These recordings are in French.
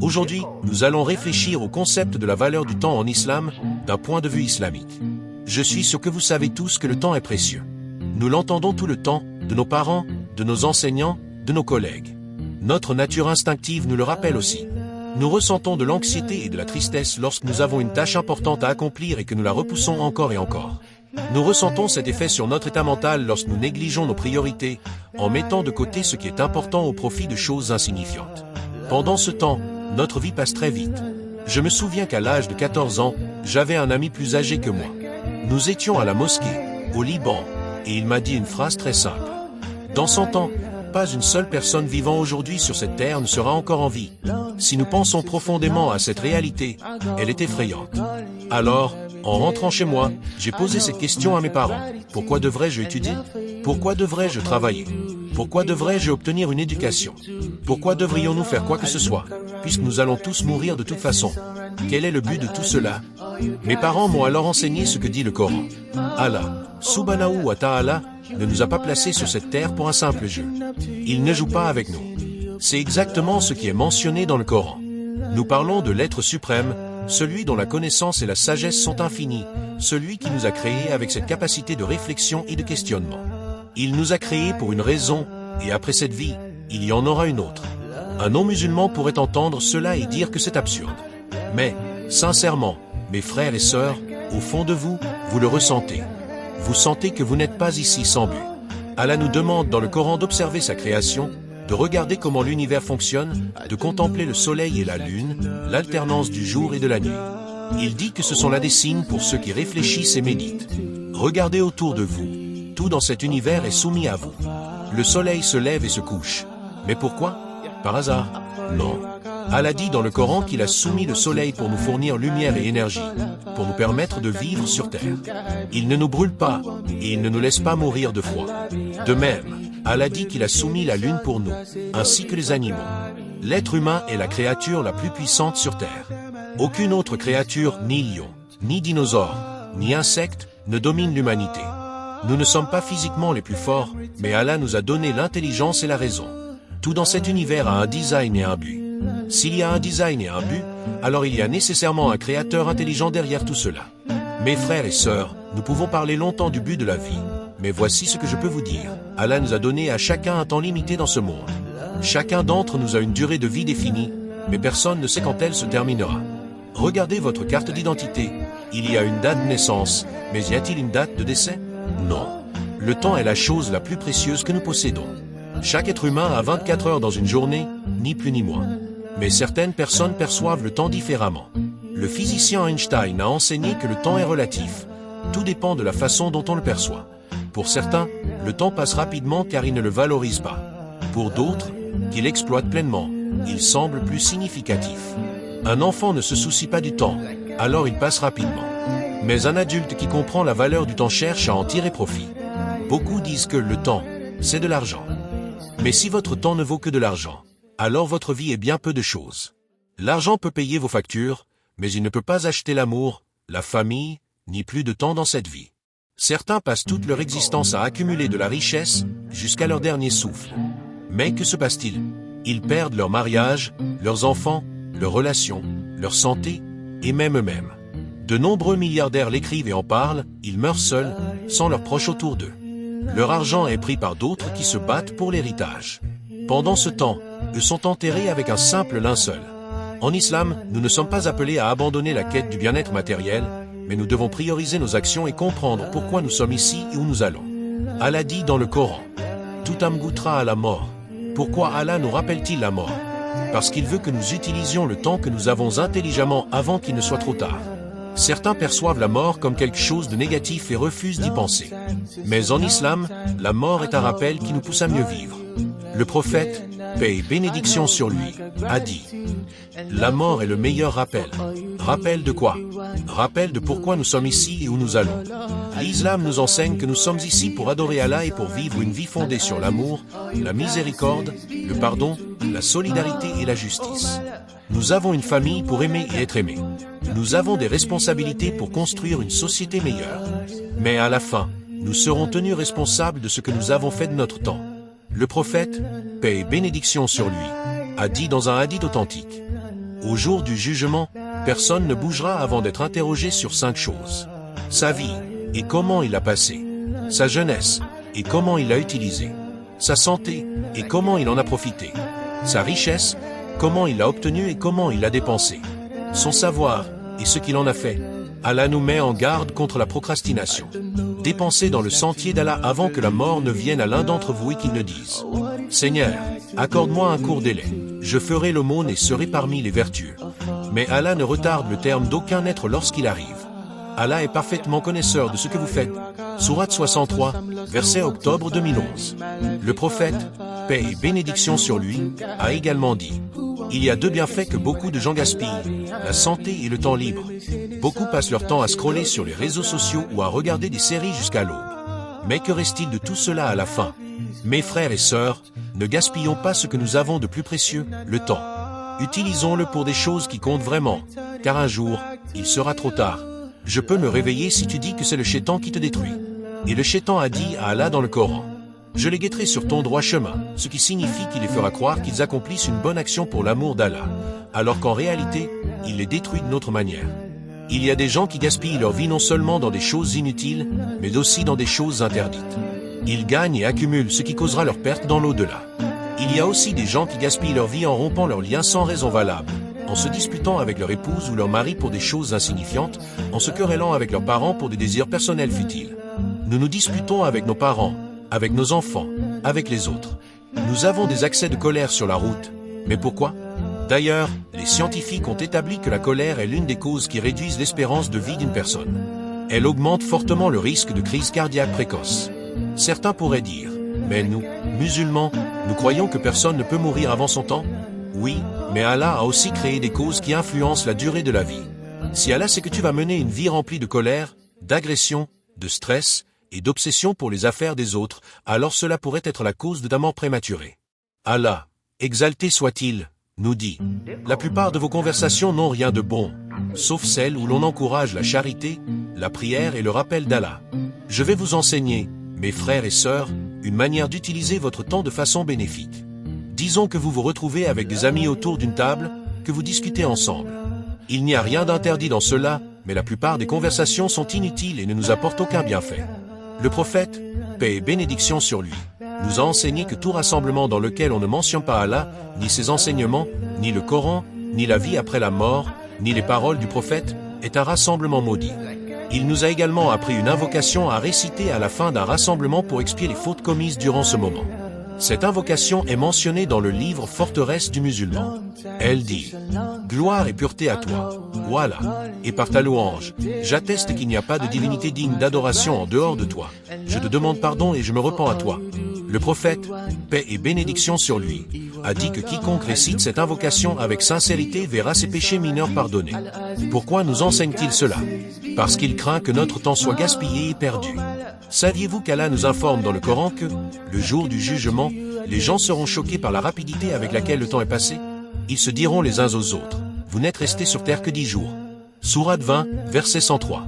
Aujourd'hui, nous allons réfléchir au concept de la valeur du temps en islam, d'un point de vue islamique. Je suis sûr que vous savez tous que le temps est précieux. Nous l'entendons tout le temps, de nos parents, de nos enseignants, de nos collègues. Notre nature instinctive nous le rappelle aussi. Nous ressentons de l'anxiété et de la tristesse lorsque nous avons une tâche importante à accomplir et que nous la repoussons encore et encore. Nous ressentons cet effet sur notre état mental lorsque nous négligeons nos priorités, en mettant de côté ce qui est important au profit de choses insignifiantes. Pendant ce temps, notre vie passe très vite. Je me souviens qu'à l'âge de 14 ans, j'avais un ami plus âgé que moi. Nous étions à la mosquée, au Liban, et il m'a dit une phrase très simple. Dans 100 ans, pas une seule personne vivant aujourd'hui sur cette terre ne sera encore en vie. Si nous pensons profondément à cette réalité, elle est effrayante. Alors, en rentrant chez moi, j'ai posé cette question à mes parents. Pourquoi devrais-je étudier? Pourquoi devrais-je travailler? Pourquoi devrais-je obtenir une éducation? Pourquoi devrions-nous faire quoi que ce soit, puisque nous allons tous mourir de toute façon? Quel est le but de tout cela? Mes parents m'ont alors enseigné ce que dit le Coran. Allah, subhanahu wa ta'ala, ne nous a pas placés sur cette terre pour un simple jeu. Il ne joue pas avec nous. C'est exactement ce qui est mentionné dans le Coran. Nous parlons de l'être suprême, celui dont la connaissance et la sagesse sont infinies, celui qui nous a créés avec cette capacité de réflexion et de questionnement. Il nous a créés pour une raison, et après cette vie, il y en aura une autre. Un non-musulman pourrait entendre cela et dire que c'est absurde. Mais, sincèrement, mes frères et sœurs, au fond de vous, vous le ressentez. Vous sentez que vous n'êtes pas ici sans but. Allah nous demande dans le Coran d'observer sa création, de regarder comment l'univers fonctionne, de contempler le soleil et la lune, l'alternance du jour et de la nuit. Il dit que ce sont là des signes pour ceux qui réfléchissent et méditent. Regardez autour de vous. Tout dans cet univers est soumis à vous. Le soleil se lève et se couche. Mais pourquoi? Par hasard? Non. Allah dit dans le Coran qu'il a soumis le soleil pour nous fournir lumière et énergie, pour nous permettre de vivre sur terre. Il ne nous brûle pas, et il ne nous laisse pas mourir de froid. De même, Allah dit qu'il a soumis la lune pour nous, ainsi que les animaux. L'être humain est la créature la plus puissante sur terre. Aucune autre créature, ni lion, ni dinosaure, ni insecte, ne domine l'humanité. Nous ne sommes pas physiquement les plus forts, mais Allah nous a donné l'intelligence et la raison. Tout dans cet univers a un design et un but. S'il y a un design et un but, alors il y a nécessairement un créateur intelligent derrière tout cela. Mes frères et sœurs, nous pouvons parler longtemps du but de la vie, mais voici ce que je peux vous dire. Allah nous a donné à chacun un temps limité dans ce monde. Chacun d'entre nous a une durée de vie définie, mais personne ne sait quand elle se terminera. Regardez votre carte d'identité. Il y a une date de naissance, mais y a-t-il une date de décès? Non. Le temps est la chose la plus précieuse que nous possédons. Chaque être humain a 24 heures dans une journée, ni plus ni moins. Mais certaines personnes perçoivent le temps différemment. Le physicien Einstein a enseigné que le temps est relatif. Tout dépend de la façon dont on le perçoit. Pour certains, le temps passe rapidement car ils ne le valorisent pas. Pour d'autres, qui l'exploitent pleinement, il semble plus significatif. Un enfant ne se soucie pas du temps, alors il passe rapidement. Mais un adulte qui comprend la valeur du temps cherche à en tirer profit. Beaucoup disent que le temps, c'est de l'argent. Mais si votre temps ne vaut que de l'argent, alors votre vie est bien peu de choses. L'argent peut payer vos factures, mais il ne peut pas acheter l'amour, la famille, ni plus de temps dans cette vie. Certains passent toute leur existence à accumuler de la richesse, jusqu'à leur dernier souffle. Mais que se passe-t-il? Ils perdent leur mariage, leurs enfants, leurs relations, leur santé, et même eux-mêmes. De nombreux milliardaires l'écrivent et en parlent, ils meurent seuls, sans leurs proches autour d'eux. Leur argent est pris par d'autres qui se battent pour l'héritage. Pendant ce temps, eux sont enterrés avec un simple linceul. En islam, nous ne sommes pas appelés à abandonner la quête du bien-être matériel, mais nous devons prioriser nos actions et comprendre pourquoi nous sommes ici et où nous allons. Allah dit dans le Coran, « Tout âme goûtera à la mort ». Pourquoi Allah nous rappelle-t-il la mort? Parce qu'il veut que nous utilisions le temps que nous avons intelligemment avant qu'il ne soit trop tard. Certains perçoivent la mort comme quelque chose de négatif et refusent d'y penser. Mais en islam, la mort est un rappel qui nous pousse à mieux vivre. Le prophète, paix et bénédiction sur lui, a dit « La mort est le meilleur rappel. Rappel de quoi? Rappel de pourquoi nous sommes ici et où nous allons. L'islam nous enseigne que nous sommes ici pour adorer Allah et pour vivre une vie fondée sur l'amour, la miséricorde, le pardon, la solidarité et la justice. Nous avons une famille pour aimer et être aimés. Nous avons des responsabilités pour construire une société meilleure. Mais à la fin, nous serons tenus responsables de ce que nous avons fait de notre temps. Le prophète, paix et bénédiction sur lui, a dit dans un hadith authentique, Au jour du jugement, personne ne bougera avant d'être interrogé sur 5 choses. Sa vie, et comment il l'a passée. Sa jeunesse, et comment il l'a utilisée. Sa santé, et comment il en a profité. Sa richesse, comment il l'a obtenue et comment il l'a dépensée. Son savoir, et ce qu'il en a fait. Allah nous met en garde contre la procrastination. Dépensez dans le sentier d'Allah avant que la mort ne vienne à l'un d'entre vous et qu'il ne dise « Seigneur, accorde-moi un court délai. Je ferai l'aumône et serai parmi les vertueux. » Mais Allah ne retarde le terme d'aucun être lorsqu'il arrive. Allah est parfaitement connaisseur de ce que vous faites. Sourate 63, verset octobre 2011. Le prophète, paix et bénédiction sur lui, a également dit « Il y a 2 bienfaits que beaucoup de gens gaspillent, la santé et le temps libre. Beaucoup passent leur temps à scroller sur les réseaux sociaux ou à regarder des séries jusqu'à l'aube. Mais que reste-t-il de tout cela à la fin? Mes frères et sœurs, ne gaspillons pas ce que nous avons de plus précieux, le temps. Utilisons-le pour des choses qui comptent vraiment, car un jour, il sera trop tard. Je peux me réveiller si tu dis que c'est le Shaitan qui te détruit. Et le Shaitan a dit à Allah dans le Coran « Je les guetterai sur ton droit chemin », ce qui signifie qu'il les fera croire qu'ils accomplissent une bonne action pour l'amour d'Allah, alors qu'en réalité, il les détruit d'une autre manière. Il y a des gens qui gaspillent leur vie non seulement dans des choses inutiles, mais aussi dans des choses interdites. Ils gagnent et accumulent ce qui causera leur perte dans l'au-delà. Il y a aussi des gens qui gaspillent leur vie en rompant leurs liens sans raison valable, en se disputant avec leur épouse ou leur mari pour des choses insignifiantes, en se querellant avec leurs parents pour des désirs personnels futiles. Nous nous disputons avec nos parents, avec nos enfants, avec les autres. Nous avons des accès de colère sur la route. Mais pourquoi? D'ailleurs, les scientifiques ont établi que la colère est l'une des causes qui réduisent l'espérance de vie d'une personne. Elle augmente fortement le risque de crise cardiaque précoce. Certains pourraient dire, mais nous, musulmans, nous croyons que personne ne peut mourir avant son temps? Oui, mais Allah a aussi créé des causes qui influencent la durée de la vie. Si Allah sait que tu vas mener une vie remplie de colère, d'agression, de stress et d'obsession pour les affaires des autres, alors cela pourrait être la cause de ta mort prématurée. Allah, exalté soit-il, nous dit « La plupart de vos conversations n'ont rien de bon, sauf celles où l'on encourage la charité, la prière et le rappel d'Allah. Je vais vous enseigner, mes frères et sœurs, une manière d'utiliser votre temps de façon bénéfique. Disons que vous vous retrouvez avec des amis autour d'une table, que vous discutez ensemble. Il n'y a rien d'interdit dans cela, mais la plupart des conversations sont inutiles et ne nous apportent aucun bienfait. Le prophète, paix et bénédiction sur lui, nous a enseigné que tout rassemblement dans lequel on ne mentionne pas Allah, ni ses enseignements, ni le Coran, ni la vie après la mort, ni les paroles du prophète, est un rassemblement maudit. Il nous a également appris une invocation à réciter à la fin d'un rassemblement pour expier les fautes commises durant ce moment. Cette invocation est mentionnée dans le livre Forteresse du musulman. Elle dit « Gloire et pureté à toi, voilà, et par ta louange, j'atteste qu'il n'y a pas de divinité digne d'adoration en dehors de toi. Je te demande pardon et je me repens à toi. » Le prophète, paix et bénédiction sur lui, a dit que quiconque récite cette invocation avec sincérité verra ses péchés mineurs pardonnés. Pourquoi nous enseigne-t-il cela? Parce qu'il craint que notre temps soit gaspillé et perdu. Saviez-vous qu'Allah nous informe dans le Coran que, le jour du jugement, les gens seront choqués par la rapidité avec laquelle le temps est passé? Ils se diront les uns aux autres, « Vous n'êtes restés sur terre que 10 jours. » Sourate 20, verset 103.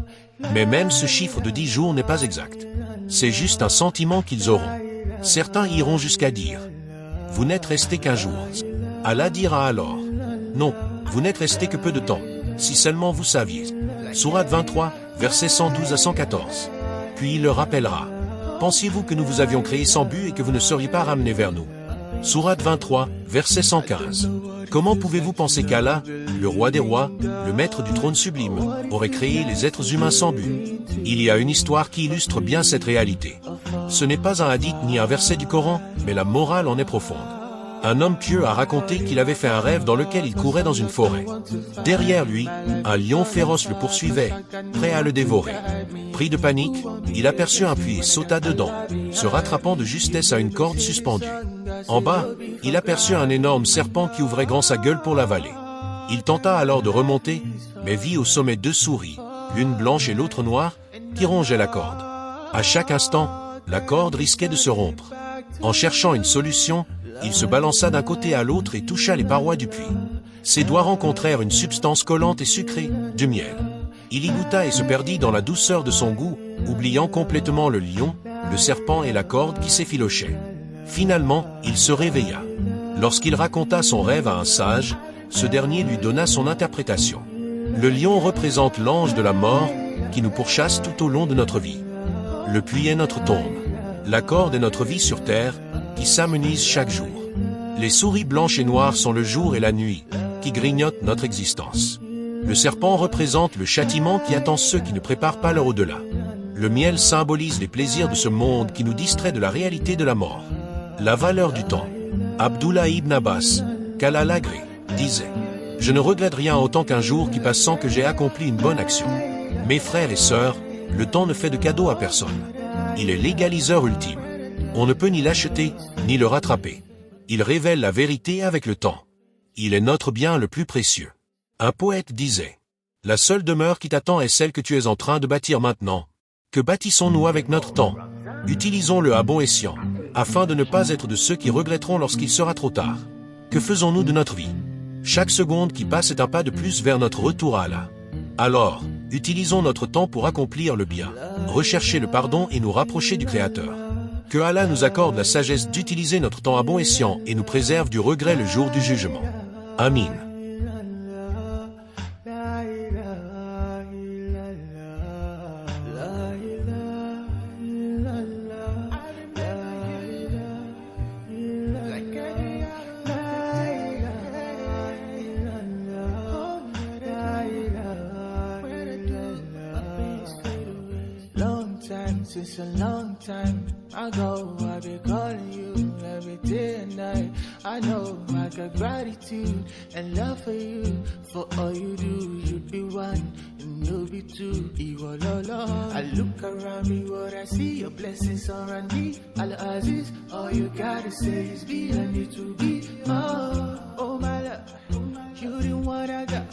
Mais même ce chiffre de 10 jours n'est pas exact. C'est juste un sentiment qu'ils auront. Certains iront jusqu'à dire, « Vous n'êtes restés qu'un jour. » Allah dira alors, « Non, vous n'êtes restés que peu de temps, si seulement vous saviez. » Sourate 23, versets 112 à 114. Puis il leur rappellera, « Pensiez-vous que nous vous avions créé sans but et que vous ne seriez pas ramenés vers nous ?» Sourate 23, verset 115. Comment pouvez-vous penser qu'Allah, le roi des rois, le maître du trône sublime, aurait créé les êtres humains sans but? Il y a une histoire qui illustre bien cette réalité. Ce n'est pas un hadith ni un verset du Coran, mais la morale en est profonde. Un homme pieux a raconté qu'il avait fait un rêve dans lequel il courait dans une forêt. Derrière lui, un lion féroce le poursuivait, prêt à le dévorer. Pris de panique, il aperçut un puits et sauta dedans, se rattrapant de justesse à une corde suspendue. En bas, il aperçut un énorme serpent qui ouvrait grand sa gueule pour l'avaler. Il tenta alors de remonter, mais vit au sommet 2 souris, l'une blanche et l'autre noire, qui rongeaient la corde. À chaque instant, la corde risquait de se rompre. En cherchant une solution, il se balança d'un côté à l'autre et toucha les parois du puits. Ses doigts rencontrèrent une substance collante et sucrée, du miel. Il y goûta et se perdit dans la douceur de son goût, oubliant complètement le lion, le serpent et la corde qui s'effilochaient. Finalement, il se réveilla. Lorsqu'il raconta son rêve à un sage, Ce dernier lui donna son interprétation. Le lion représente l'ange de la mort qui nous pourchasse tout au long de notre vie. Le puits est notre tombe. La corde est notre vie sur terre qui s'amenuise chaque jour. Les souris blanches et noires sont le jour et la nuit qui grignotent notre existence. Le serpent représente le châtiment qui attend ceux qui ne préparent pas leur au-delà. Le miel symbolise les plaisirs de ce monde qui nous distrait de la réalité de la mort. La valeur du temps. Abdullah ibn Abbas, qu'Allah l'agrée, disait « Je ne regrette rien autant qu'un jour qui passe sans que j'ai accompli une bonne action. Mes frères et sœurs, le temps ne fait de cadeau à personne. Il est l'égaliseur ultime. On ne peut ni l'acheter, ni le rattraper. Il révèle la vérité avec le temps. Il est notre bien le plus précieux. » Un poète disait « La seule demeure qui t'attend est celle que tu es en train de bâtir maintenant. Que bâtissons-nous avec notre temps? Utilisons-le à bon escient, afin de ne pas être de ceux qui regretteront lorsqu'il sera trop tard. Que faisons-nous de notre vie? Chaque seconde qui passe est un pas de plus vers notre retour à Allah. Alors, utilisons notre temps pour accomplir le bien, rechercher le pardon et nous rapprocher du Créateur. Que Allah nous accorde la sagesse d'utiliser notre temps à bon escient et nous préserve du regret le jour du jugement. Amin. Since a long time ago, I've been calling you every day and night. I know I got gratitude and love for you. For all you do, you be one and you'll be two. I look around me, what I see, your blessings surround me. Al-Aziz, all you gotta say is be, I need to be. Oh, oh my love, you the one I got.